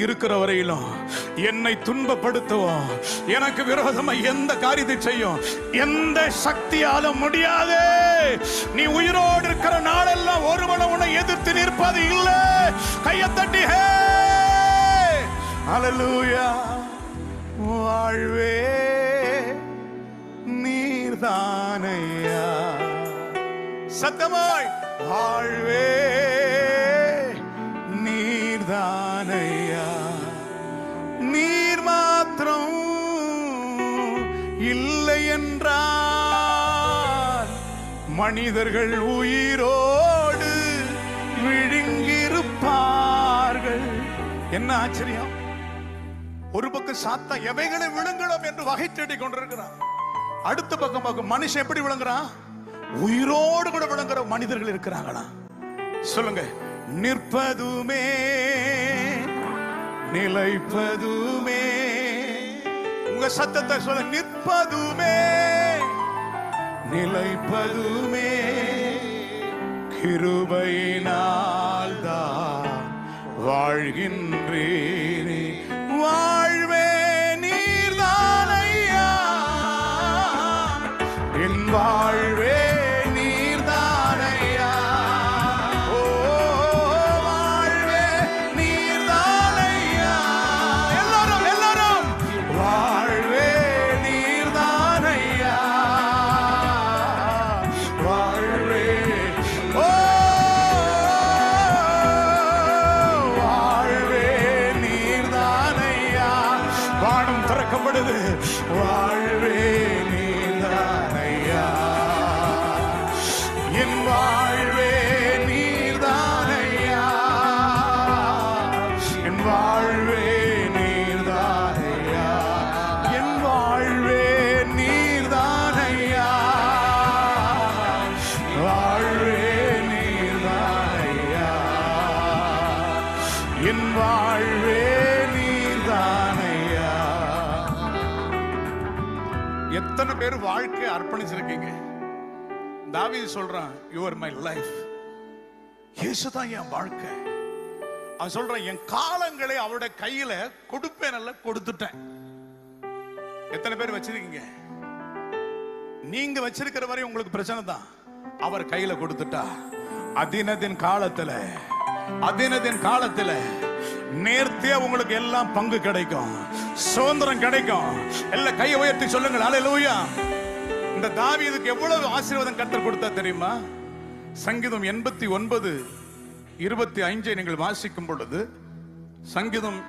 இருக்கிற வரையிலும் என்னை துன்பப்படுத்துவோம், எனக்கு விரோதமா எந்த காரியத்தை செய்யும் எந்த சக்தியாலும் முடியாது. நீ உயிரோடு இருக்கிற நாளெல்லாம் ஒருவனும் உன்னை எதிர்த்து நிற்பது இல்லை. கையை தட்டி ஹே ஹல்லேலூயா. வாழ்வே நீர்தானையா, சத்தமாய் வாழ்வே நீர்தானையா. நீர் மாத்திரம் இல்லை என்றால் மனிதர்கள் உயிரோடு விழுங்கியிருப்பார்கள். என்ன ஆச்சரியம்! ஒரு பக்கம் சாத்தா எவைகளை விழுங்கணும் என்று வகை தேடிக் கொண்டிருக்கிறான், அடுத்த பக்கம் மனுஷன் எப்படி விளங்குறான்? உயிரோடு கூட விளங்குற மனிதர்கள் இருக்கிறாங்களா? சொல்லுங்க. நிற்பதுமே நிலைப்பதுமே, உங்க சத்தத்தை சொல்ல. நிற்பதுமே நிலைப்பதுமே கிருபையினால் தான் வாழ்கின்றேனே. வாழ்வே நீர்தானையா, என் வாழ்வே நீர்தானையா. ஓ வாழ்வே நீர்தானையா. எல்லாரும் எல்லாரும் வாழ்வே நீர்தானையா, வாழ்வே. ஓ வாழ்வே நீர்தானையா. வானம் திறக்கப்படுது. வாழ்வே நீர்தானையா, என் வாழ்வே நீர்தானையா, என் வாழ்வே நீர்தானையா, என் வாழ்வே நீர்தானையா, வாழ்வே நீர்தானையா, என் வாழ்வே நீர்தானையா. எத்தனை பேர் வாழ்க்கை அர்ப்பணிச்சிருக்கீங்க? தாவீது சொல்றான், you are my life. இயேசுதான் என் வாழ்க்கை. அவன் சொல்றான், என் காலங்களை அவருடைய கையில கொடுப்பேன், அல்ல கொடுத்துட்டேன். எத்தனை பேர் வச்சிருக்கீங்க? நீங்க வச்சிருக்கிற வரை உங்களுக்கு பிரச்சனை தான். அவர் கையில கொடுத்துட்டா அதினதின் காலத்துல நேர்த்தியா உங்களுக்கு எல்லாம் பங்கு கிடைக்கும், சுதந்திரம் கிடைக்கும். எல்லாம் கையை உயர்த்தி சொல்லுங்கள் ஹல்லேலூயா. இந்த தாவீதுக்கு எவ்வளவு ஆசீர்வாதம் கர்த்தர் கொடுத்தா தெரியுமா? சங்கீதம் 89:25 நீங்கள் வாசிக்கும் பொழுது, சங்கீதம்